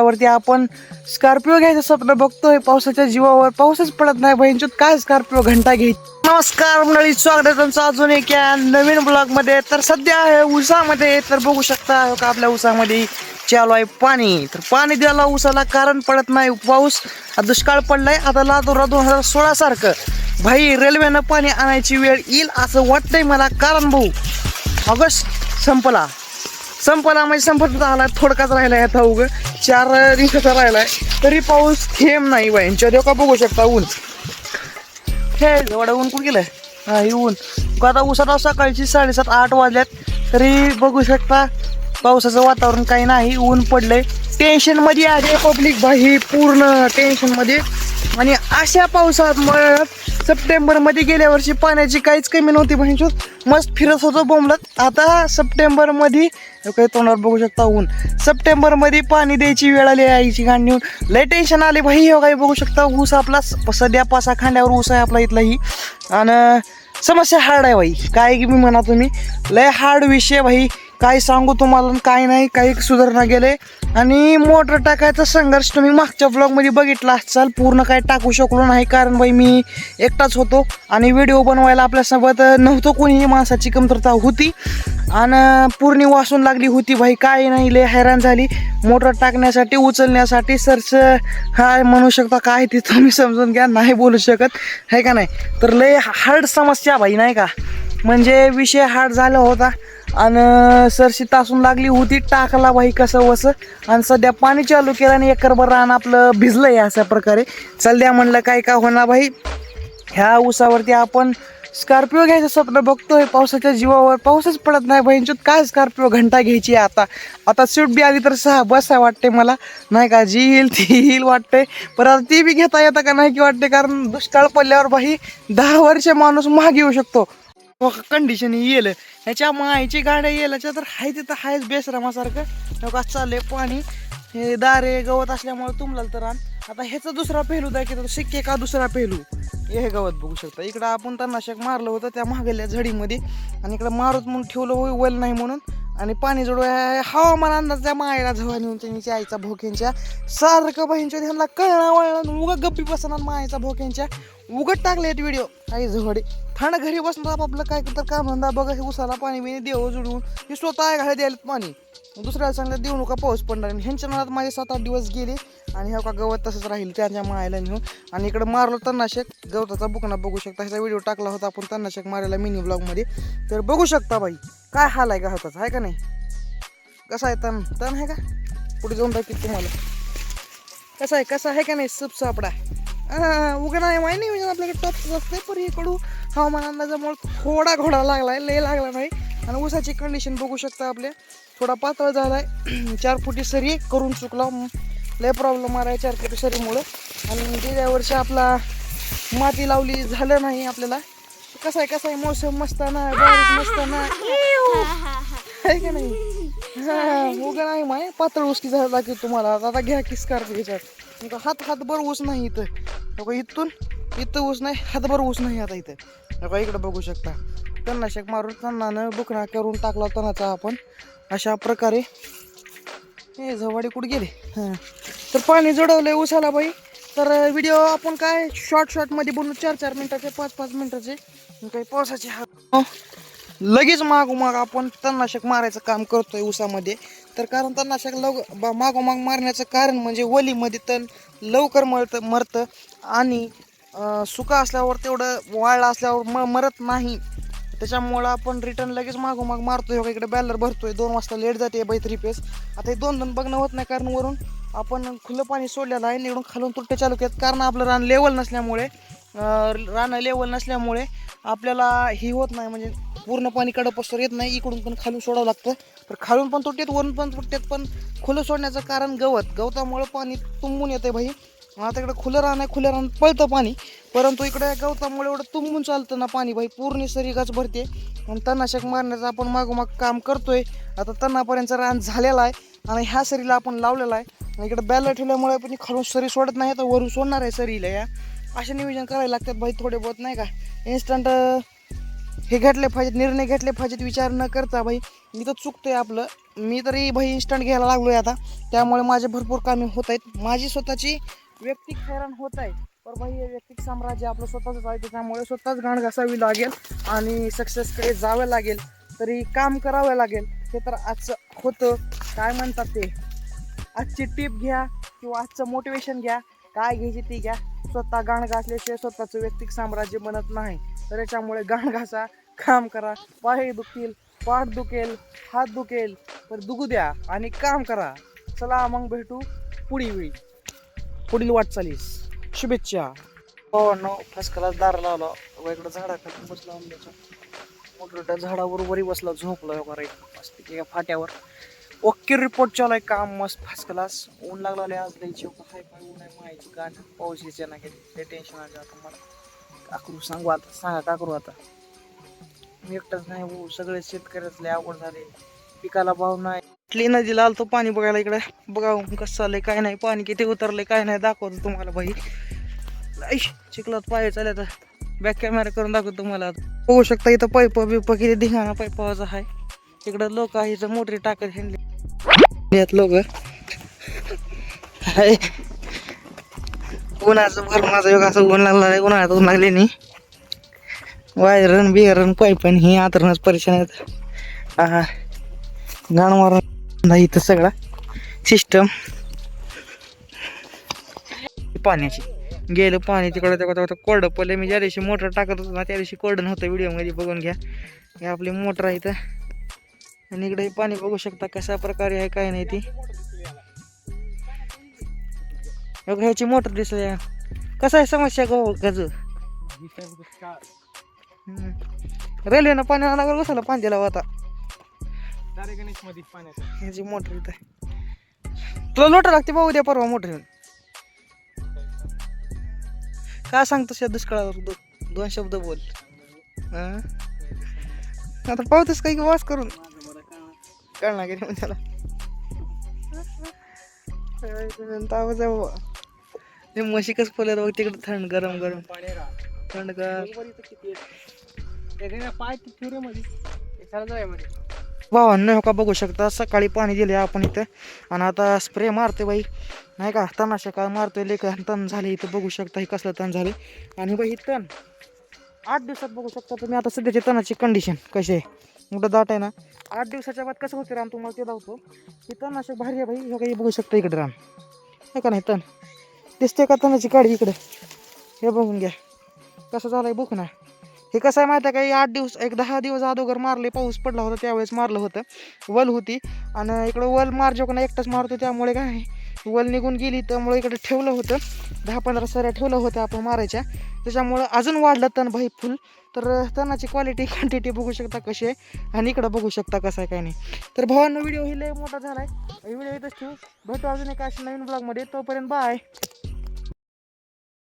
वरती आपण स्कॉर्पिओ घ्यायचं स्वप्न बघतोय पावसाच्या जीवावर. पाऊसच पडत नाही बहिणचोत, काय स्कॉर्पिओ घंटा घ्यायची. नमस्कार मंडळी, स्वागत आहे तुमचं अजून एक नवीन ब्लॉग मध्ये. तर सध्या आहे ऊसामध्ये, तर बघू शकता का आपल्या ऊसामध्ये चालू आहे पाणी. तर पाणी द्यायला ऊसाला कारण पडत नाही, पाऊस दुष्काळ पडलाय. आता लातूरला 2016 सारखं भाई रेल्वेनं पाणी आणायची वेळ येईल असं वाटतंय मला. कारण भाऊ ऑगस्ट संपला म्हणजे संपत आला, थोडकाच राहिलाय आता. उगं 4 दिवसाचा राहिलाय तरी पाऊस थेंब नाही बाईंच्या देव. बघू शकता ऊन, हे एवढं ऊन कुठं गेलंय. हा ऊन आता उसाला सकाळची 7:30-8 वाजल्यात तरी बघू शकता पावसाचं वातावरण काही नाही, ऊन पडलंय. टेन्शन मध्ये आहे पब्लिक भाई, पूर्ण टेन्शन मध्ये. आणि अशा पावसात सप्टेंबर मध्ये गेल्या वर्षी पाण्याची काहीच कमी नव्हती बहिणचोत, मस्त फिरत होतो बोंबलत. आता सप्टेंबर मध्ये काही तोंडावर बघू शकता ऊन. सप्टेंबर मध्ये पाणी द्यायची वेळ आली, आईची गाण नेऊन लय टेन्शन आले भाई. हे काही बघू शकता ऊस आपला सध्या 5-6 खांड्यावर ऊस आहे आपला इथलाही. आणि समस्या हार्ड आहे भाई, काय की मी म्हणा तुम्ही लय हार्ड विषय भाई. काय सांगू तुम्हाला, काय नाही काही सुधारणा गेले. आणि मोटर टाकायचा संघर्ष तुम्ही मागच्या ब्लॉगमध्ये बघितला असाल, पूर्ण काय टाकू शकलो नाही कारण बाई मी एकटाच होतो आणि व्हिडिओ बनवायला आपल्यासोबत नव्हतं कोणीही. माणसाची कमतरता होती आणि पूर्ण वासून लागली होती भाई. काय नाही लय हैराण झाली मोटर टाकण्यासाठी, उचलण्यासाठी. सरच काय म्हणू शकता, काय ते तुम्ही समजून घ्या, नाही बोलू शकत आहे का नाही. तर लय हार्ड समस्या भाई नाही का, म्हणजे विषय हार्ड झाला होता. आणि सरशी तासून लागली होती, टाकला भाई कसं वसं. आणि सध्या पाणी चालू केलं आणि एकरभर रान आपलं भिजलंय अशा प्रकारे. सध्या म्हणलं काय का होणार भाई, ह्या ऊसावरती आपण स्कॉर्पिओ घ्यायचं स्वप्न बघतोय पावसाच्या जीवावर. पाऊसच पडत नाही बहिणचोत, काय स्कॉर्पिओ घंटा घ्यायची. आता स्विफ्ट बी आली तर 6 बस आहे वाटते मला, नाही का. जी येईल ती येईल वाटते, पण आता ती बी घेता येतं का नाही की वाटते. कारण दुष्काळ पडल्यावर भाई 10 वर्ष माणूस महाग येऊ शकतो कंडिशन येईल. ह्याच्या मायची गाड्या येल्याच्या तर हाय तिथं हायच बेसरामासारखं. नका चाललंय पाणी, हे दारे गवत असल्यामुळे तुंबलं तर रान. आता ह्याचा दुसरा पेहलू दाखवतो, शिक्के का दुसरा पेहलू. हे गवत बघू शकता, इकडं आपण तणनाशक मारलं होतं त्या महागल्या झडीमध्ये आणि इकडं मारूत म्हणून ठेवलं होय वल नाही म्हणून. आणि पाणी जोडू हवामान अंदाज त्या मायला झवा नेऊन त्यांच्या आईचा भोक्यांच्या सारखं बहिणच्या ह्यांना कळणं वळणं उगं गप्पी बसणार मायचा भोक्यांच्या. उगत टाकले व्हिडिओ काही झवडे. थंड घरी बसून आपलं काय तर काम धंदा बघा, उसाला पाणी बिणी देव जोडून हे स्वतः घाला द्यायला पाणी. दुसऱ्याला सांगलं देऊ नका पाऊस पडणार. ह्यांच्या मनात माझे 7-8 दिवस गेले आणि ह्या का गवत तसंच राहील त्यांच्या मायला नेऊन. आणि इकडं मारलं तणनाशक, गवताचा बुकना बघू शकता. ह्याचा व्हिडिओ टाकला होता आपण तणनाशक मारायला मिनी ब्लॉगमध्ये, तर बघू शकता बाई काय हाल आहे गवताचा, आहे का नाही. कसा आहे तण आहे का, पुढे जाऊन दाखवत तुम्हाला कसा आहे का नाही. सापडा उघडा नाही माहिती नाही, म्हणजे आपल्याकडे टॉपच असते. पण इकडून हवामान अंदाजामुळे थोडा घोडा लागलाय, लय लागला नाही. आणि ऊसाची कंडिशन बघू शकता आपल्या थोडा पातळ झालाय. 4 फुटी सरी करून चुकला, लय प्रॉब्लेम आलाय 4 फुटी सरीमुळं. आणि गेल्या वर्षी आपला माती लावली झालं नाही आपल्याला. कसा आहे मोसम मस्त ना, बारीक मस्त ना, आहे का नाही. उगा नाही माय पातळ ऊस की झाला की तुम्हाला. आता घ्या की स्कॉर्पिओ, हातभर ऊस नाही इथं. इथं ऊस नाही, हातभर ऊस नाही आता इथं. इकडं बघू शकता तणनाशक मारून तणानं बुकणा करून टाकला तणाचा आपण अशा प्रकारे. हे झवाडे कुठे गेले. तर पाणी जोडवलंय ऊसाला बाई. तर व्हिडिओ आपण काय शॉर्टमध्ये बनवू, 4-4 मिनिटाचे 5-5 मिनिटाचे. काही पावसाचे लगेच मागोमाग आपण तणनाशक मारायचं काम करतोय ऊसामध्ये. तर कारण तणनाशक मागोमाग मारण्याचं कारण म्हणजे वलीमध्ये तण लवकर मरतं आणि सुका असल्यावर तेवढं वाळला असल्यावर मरत नाही. त्याच्यामुळं आपण रिटर्न लगेच मागोमाग मारतोय. इकडे बॅलर भरतोय, 2 वाजता लेट जाते बाई 3 पेस. आता हे 2 बघणं होत नाही कारण वरून आपण खुलं पाणी सोडलेलं आहे. निवडून खालून तुट्टे चालू केत कारण आपलं रान लेवल नसल्यामुळे आपल्याला ही होत नाही, म्हणजे पूर्ण पाणी कडपस्तोर येत नाही. इकडून पण खालून सोडावं लागतं. तर खालून पण तुटतेत, वरून पण तुटतेत. पण खुलं सोडण्याचं कारण गवतामुळे पाणी तुंबून येते भाई. आता इकडे खुलं रान आहे, खुल्या रानात पळतं पाणी, परंतु इकडे गवतामुळे एवढं तुंबून चालतं ना पाणी भाई, पूर्ण सरीगाच भरते. आणि तणनाशक मारण्याचं आपण मागोमाग काम करतोय. आता तणापर्यंत रान झालेला आहे आणि ह्या सरीला आपण लावलेला आहे. इकडे बॅलर ठेवल्यामुळे पण खालून सरी सोडत नाही, तर वरून सोडणार आहे सरीला. या असे नियोजन करायला लागतात भाई थोडे बहुत, नाही का. इन्स्टंट हे घेतले पाहिजेत, निर्णय घेतले पाहिजेत विचार न करता भाई. इथं चुकतंय आपलं. मी तरी भाई इन्स्टंट घ्यायला लागलोय आता, त्यामुळे माझे भरपूर कामे होत आहेत. माझी स्वतःची वैयक्तिक हैराण होत आहे, पण भाई हे वैयक्तिक साम्राज्य आपलं स्वतःच आहे, त्याच्यामुळे स्वतःच गाण घासावी लागेल आणि सक्सेसकडे जावं लागेल. तरी काम करावं लागेल. हे तर आजचं होतं. काय म्हणतात ते, आजची टिप घ्या किंवा आजचं मोटिवेशन घ्या, काय घ्यायची ती घ्या. स्वतः गाण घासल्याशिवाय स्वतःचं वैयक्तिक साम्राज्य बनत नाही. तर याच्यामुळे गाण घासा, काम करा. पाय दुखतील, पाठ दुखेल, हात दुखेल, तर दुखू द्या आणि काम करा. चला मग भेटू पुढील वाटचालीस. शुभेच्छा. हो नो फर्स्ट क्लास दार लावला इकडं झाडाखाली बसला, आंब्याच्या मोठ्या झाडाबरोबरही बसला, झोपला वगैरे मस्त एका फाट्यावर. ओके रिपोर्ट चालू आहे, काम मस्त फर्स्ट क्लास. ऊन लागला आज लई चोख हाय, पाय ऊन आहे माहिती का, पाऊस यायच्या ना ते टेन्शन आलं आता मला. का करू सांगू आता, सांगा का करू आता. मी एकटाच नाही हो, सगळे शेतकऱ्यातले अवघड झाले, पिकाला भाव नाही. कुठली नदीला आलतो पाणी बघायला इकडे, बघावं कसं चाललंय काय नाही, पाणी किती उतरलंय काय नाही दाखवतो तुम्हाला भाई. चिखलात पाय चालत, बॅक कॅमेरा करून दाखवतो तुम्हाला. बघू शकता इथं पाईप बिप किती धिंगाणा पाईपाचा आहे. इकडं लोक आहे, इथं मोटरी टाकत हिंडली लोक. उन्हाचं भर माझा योग असं ऊन लागला आहे, उन्हाळ्यात ऊन लागले नाही. वायरन बिअरन पाईपन ही आतरणच परेशान आहेत. हा गाण मारून नाही इथं सगळा सिस्टम पाण्याची. गेलं पाणी तिकडं तेव्हा कोरडं पडलं. मी ज्या दिवशी मोटर टाकत होतो ना त्या दिवशी कोरडं नव्हतं. व्हिडिओमध्ये बघून घ्या. हे आपली मोटर आहे इथं आणि इकडे पाणी बघू शकता कशा प्रकारे आहे काय नाही ती. ह्याची मोटर दिसली. कसं आहे समस्या गजू, रेल्वेनं पाणी आणायला बसलं पांजेला होता. ह्याची मोटर इथं तुला लोटा लागते भाऊ, उद्या परवा मोटर येऊन. काय सांगतोस या दुष्काळावर, दोन शब्द बोल. आता पाहतोस काही वास करून कळणार गेले मग त्याला. ते म्हशी कसं फुलत बघ तिकडे, थंड गरम गरम थंडगार. भावांनो हो का बघू शकता, सकाळी पाणी दिले आपण इथं आणि आता स्प्रे मारते बाई नाही का, तणाशा काय मारतोय लेक तण झाले इथं बघू शकता. हे कसलं तण झाले आणि बाई तण 8 दिवसात बघू शकता तुम्ही. आता सध्याची तणाची कंडिशन कशी आहे, मोठं दाट आहे ना. 8 दिवसाच्या बाद कसं होते रान तुम्हाला ते दाखवतो. हे तणाशा भारी आहे भाई. हे काही बघू शकता इकडे रान हे का नाही, तण दिसते का तणाची काळी इकडे, हे बघून घ्या कसं झालंय बुक ना. हे कसं आहे माहिती आहे का, 8 दिवस 10 दिवस अगोदर मारले, पाऊस पडला होता त्यावेळेस मारलं होतं. वल होती आणि इकडं वल मारजो का नाही एकटाच मारतो, त्यामुळे काय वल निघून गेली. त्यामुळे इकडे ठेवलं होतं 10-15 सऱ्या ठेवलं होतं आपण मारायच्या, त्याच्यामुळं अजून वाढलं तण भाई फुल. तर तणाची क्वालिटी क्वांटिटी बघू शकता कशी आहे आणि इकडं बघू शकता कसं आहे काय नाही. तर भावांनो व्हिडिओ ही लय मोठा झाला आहे, व्हिडिओ इथंच ठेवू. भेटू अजून एका अशा नवीन ब्लॉगमध्ये, तोपर्यंत बाय.